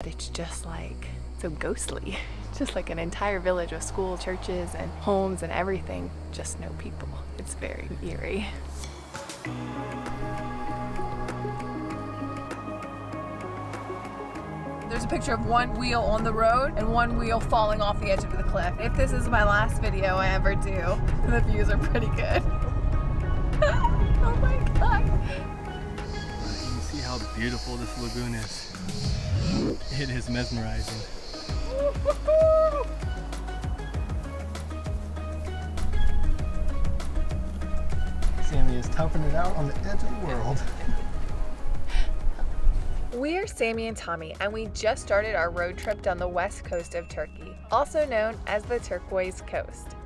It's just like so ghostly. Just like an entire village with school, churches, and homes and everything. Just no people. It's very eerie. There's a picture of one wheel on the road and one wheel falling off the edge of the cliff. If this is my last video I ever do, the views are pretty good. Oh my god. You see how beautiful this lagoon is. It is mesmerizing. Sammy is toughing it out on the edge of the world. We're Sammy and Tommy, and we just started our road trip down the west coast of Turkey, also known as the Turquoise coast.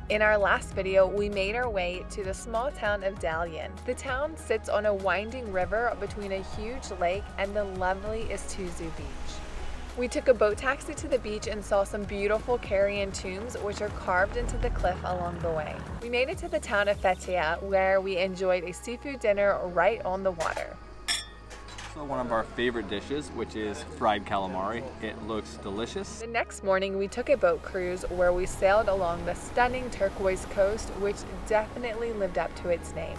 In our last video, we made our way to the small town of Dalyan. The town sits on a winding river between a huge lake and the lovely Istuzu beach. We took a boat taxi to the beach and saw some beautiful Carian tombs which are carved into the cliff along the way. We made it to the town of Fethiye, where we enjoyed a seafood dinner right on the water. So one of our favorite dishes, which is fried calamari. It looks delicious. The next morning we took a boat cruise where we sailed along the stunning Turquoise coast, which definitely lived up to its name.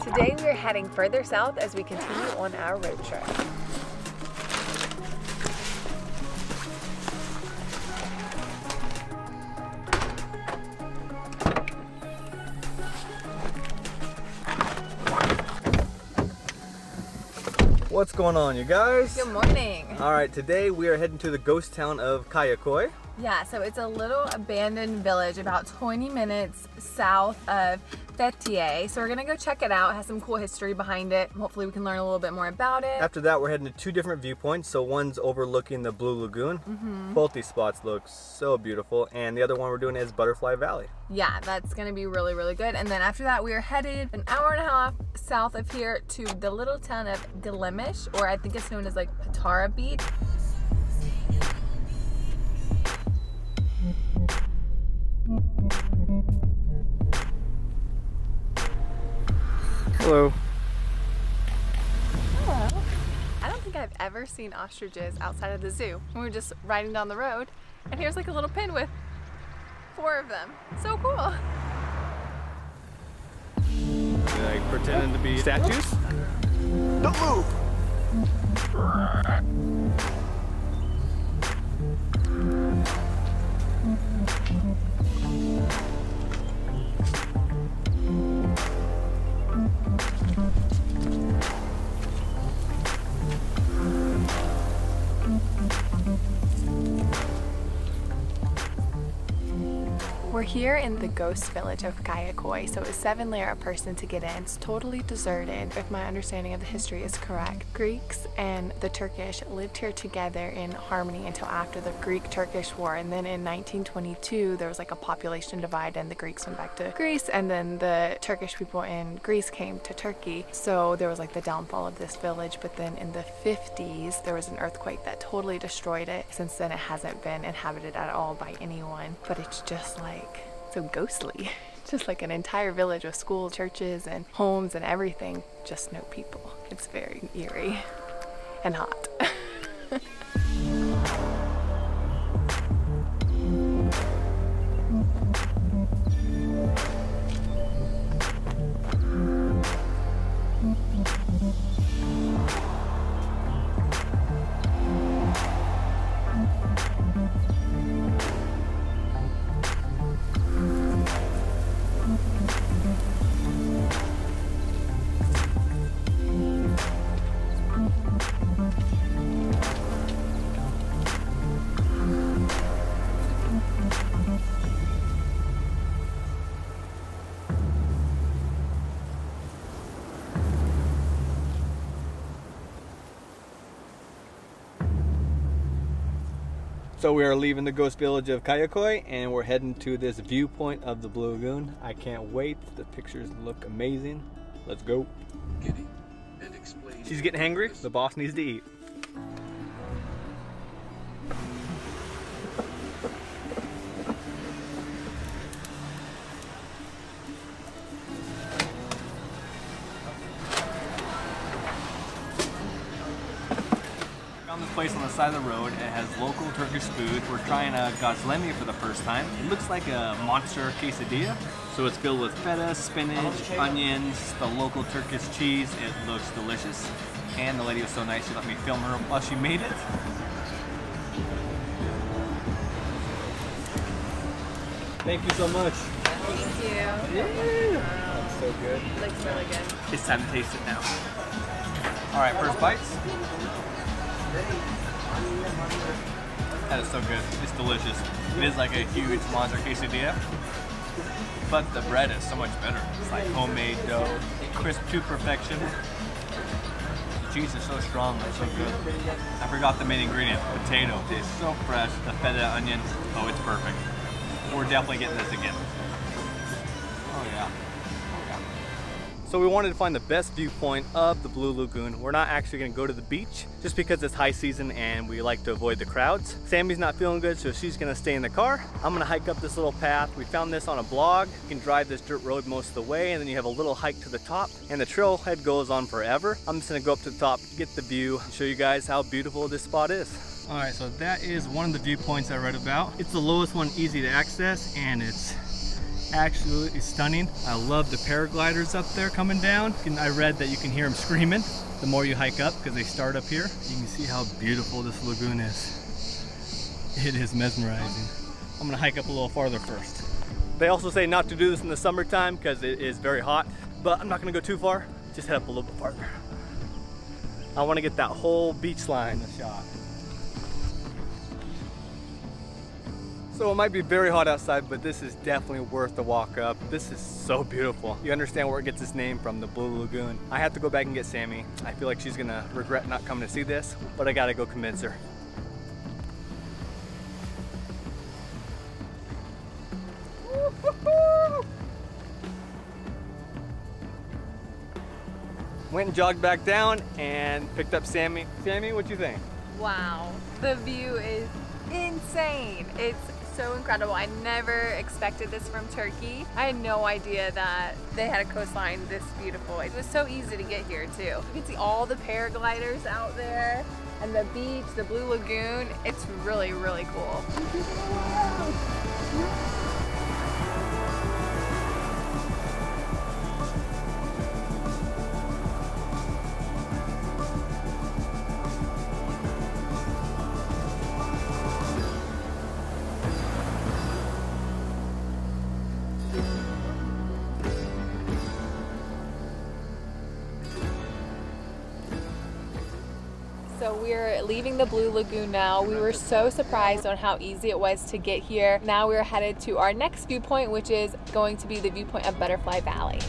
Today we are heading further south as we continue on our road trip. What's going on, you guys? Good morning. All right, today we are heading to the ghost town of Kaiakoi. Yeah, so it's a little abandoned village about 20 minutes south of Fethiye. So we're gonna go check it out. It has some cool history behind it. Hopefully we can learn a little bit more about it. After that, we're heading to two different viewpoints. So one's overlooking the Blue Lagoon. Both these spots look so beautiful. And the other one we're doing is Butterfly Valley. Yeah, that's gonna be really, really good. And then after that, we are headed an hour and a half south of here to the little town of Gözleme, or I think it's known as like Patara Beach. Hello. Hello. I don't think I've ever seen ostriches outside of the zoo. We were just riding down the road, and here's like a little pin with 4 of them. So cool. They're like pretending to be statues. Don't move. We're here in the ghost village of Kaiakoi, so it's 7 layer a person to get in. It's totally deserted, if my understanding of the history is correct. Greeks and the Turkish lived here together in harmony until after the Greek-Turkish War, and then in 1922 there was like a population divide and the Greeks went back to Greece, and then the Turkish people in Greece came to Turkey, so there was like the downfall of this village. But then in the 50s there was an earthquake that totally destroyed it. Since then it hasn't been inhabited at all by anyone, but it's just like so ghostly. Just like an entire village with school, churches, and homes and everything. Just no people. It's very eerie and hot. So we are leaving the ghost village of Kayakoi and we're heading to this viewpoint of the Blue Lagoon. I can't wait. The pictures look amazing. Let's go. She's getting hangry. The boss needs to eat. place on the side of the road. It has local Turkish food. We're trying a gözleme for the first time. It looks like a monster quesadilla. So it's filled with feta, spinach, onions, the local Turkish cheese. It looks delicious. And the lady was so nice, she let me film her while she made it. Thank you so much. Thank you. Yeah. That's so good. It looks really good. It's time to taste it now. All right, first bites. That is so good. It's delicious. It is like a huge monster quesadilla, but the bread is so much better. It's like homemade dough, crisp to perfection. The cheese is so strong and so good. I forgot the main ingredient, potato. It's so fresh. The feta, onion. Oh, it's perfect. We're definitely getting this again. Oh yeah. Oh yeah. So we wanted to find the best viewpoint of the Blue Lagoon. We're not actually gonna go to the beach just because it's high season and we like to avoid the crowds. Sammy's not feeling good, so she's gonna stay in the car. I'm gonna hike up this little path. We found this on a blog. You can drive this dirt road most of the way and then you have a little hike to the top and the trailhead goes on forever. I'm just gonna go up to the top, get the view, and show you guys how beautiful this spot is. All right, so that is one of the viewpoints I read about. It's the lowest one, easy to access, and it's absolutely stunning. I love the paragliders up there coming down. I read that you can hear them screaming the more you hike up because they start up here. You can see how beautiful this lagoon is. It is mesmerizing. I'm gonna hike up a little farther first. They also say not to do this in the summertime because it is very hot, but I'm not gonna go too far. Just head up a little bit farther. I wanna get that whole beach line shot. So it might be very hot outside, but this is definitely worth the walk up. This is so beautiful. You understand where it gets its name from, the Blue Lagoon. I have to go back and get Sammy. I feel like she's gonna regret not coming to see this, but I gotta go convince her. Went and jogged back down and picked up Sammy. Sammy, what you think? Wow, the view is insane. It's so incredible. I never expected this from Turkey. I had no idea that they had a coastline this beautiful. It was so easy to get here too. You can see all the paragliders out there and the beach, the Blue Lagoon. It's really, really cool. So we're leaving the Blue Lagoon now. We were so surprised on how easy it was to get here. Now we're headed to our next viewpoint, which is going to be the viewpoint of Butterfly Valley.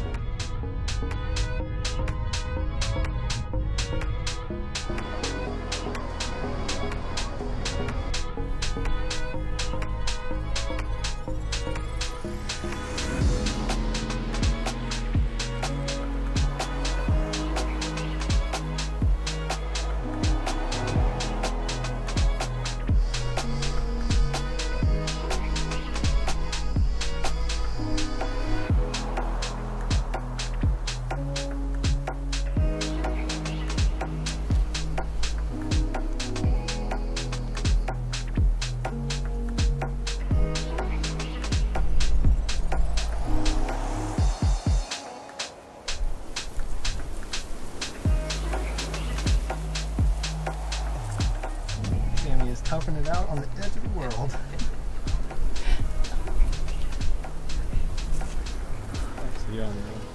Toughing it out on the edge of the world.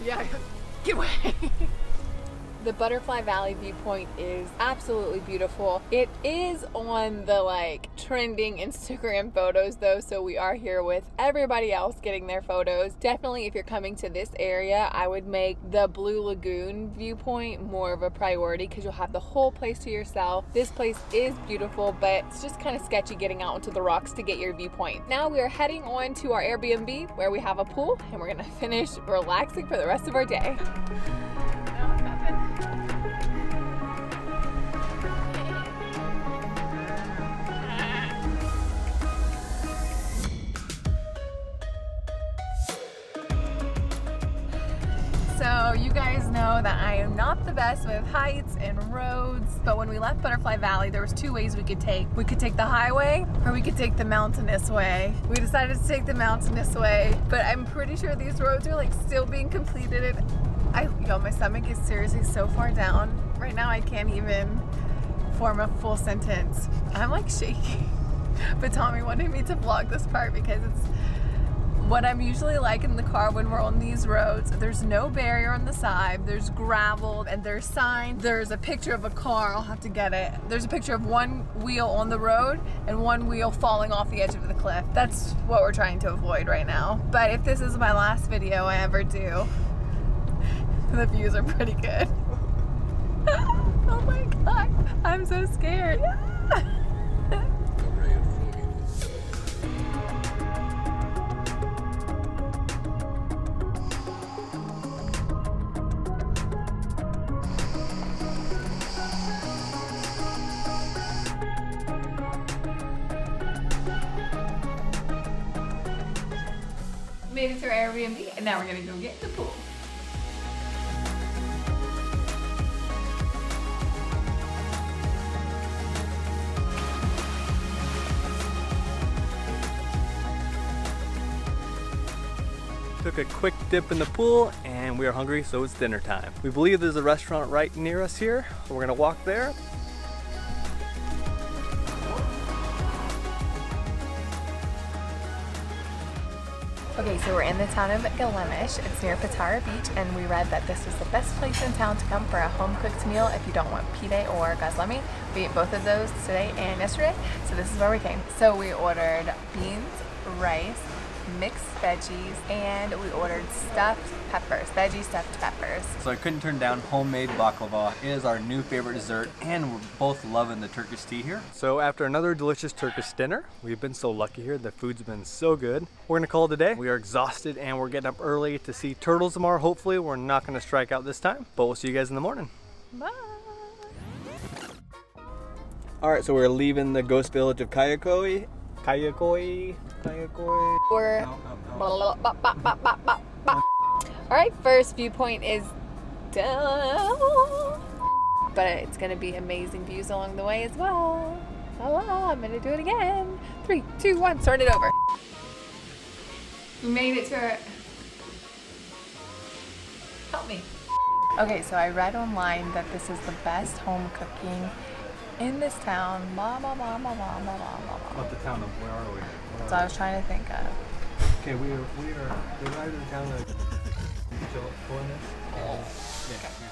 Yeah, get away. The Butterfly Valley viewpoint is absolutely beautiful. It is on the like trending Instagram photos though, so we are here with everybody else getting their photos. Definitely if you're coming to this area, I would make the Blue Lagoon viewpoint more of a priority because you'll have the whole place to yourself. This place is beautiful, but it's just kind of sketchy getting out onto the rocks to get your viewpoint. Now we are heading on to our Airbnb where we have a pool and we're gonna finish relaxing for the rest of our day. So you guys know that I am not the best with heights and roads, but when we left Butterfly Valley, there was two ways we could take. We could take the highway or we could take the mountainous way. We decided to take the mountainous way, but I'm pretty sure these roads are like still being completed. Yo, my stomach is seriously so far down. Right now I can't even form a full sentence. I'm like shaking. But Tommy wanted me to vlog this part because it's what I'm usually like in the car when we're on these roads. There's no barrier on the side, there's gravel, and there's signs. There's a picture of a car, I'll have to get it. There's a picture of one wheel on the road and one wheel falling off the edge of the cliff. That's what we're trying to avoid right now. But if this is my last video I ever do, the views are pretty good. Oh my God, I'm so scared. Made it to our Airbnb and now we're gonna go get in the pool. Took a quick dip in the pool and we are hungry, so it's dinner time. We believe there's a restaurant right near us here, so we're gonna walk there. Okay, so we're in the town of Gözleme. It's near Patara Beach, and we read that this was the best place in town to come for a home-cooked meal if you don't want pide or gözleme. We ate both of those today and yesterday, so this is where we came. So we ordered beans, rice, mixed veggies, and we ordered stuffed peppers, veggie stuffed peppers. So I couldn't turn down homemade baklava. It is our new favorite dessert, and we're both loving the Turkish tea here. So after another delicious Turkish dinner, we've been so lucky here. The food's been so good. We're gonna call it a day. We are exhausted and we're getting up early to see turtles tomorrow. Hopefully we're not gonna strike out this time, but we'll see you guys in the morning. Bye. All right, so we're leaving the ghost village of Kaiakoi. Kaiakoi. We're Alright, first viewpoint is down, but it's gonna be amazing views along the way as well. Oh, I'm gonna do it again. 3, 2, 1, start it over. We made it to our... Help me. Okay, so I read online that this is the best home cooking in this town. Blah, blah, blah, blah, blah, blah, blah, blah. What the town of? Where are we? So I was trying to think of. Okay, we are right in the town of Johannes. Yeah.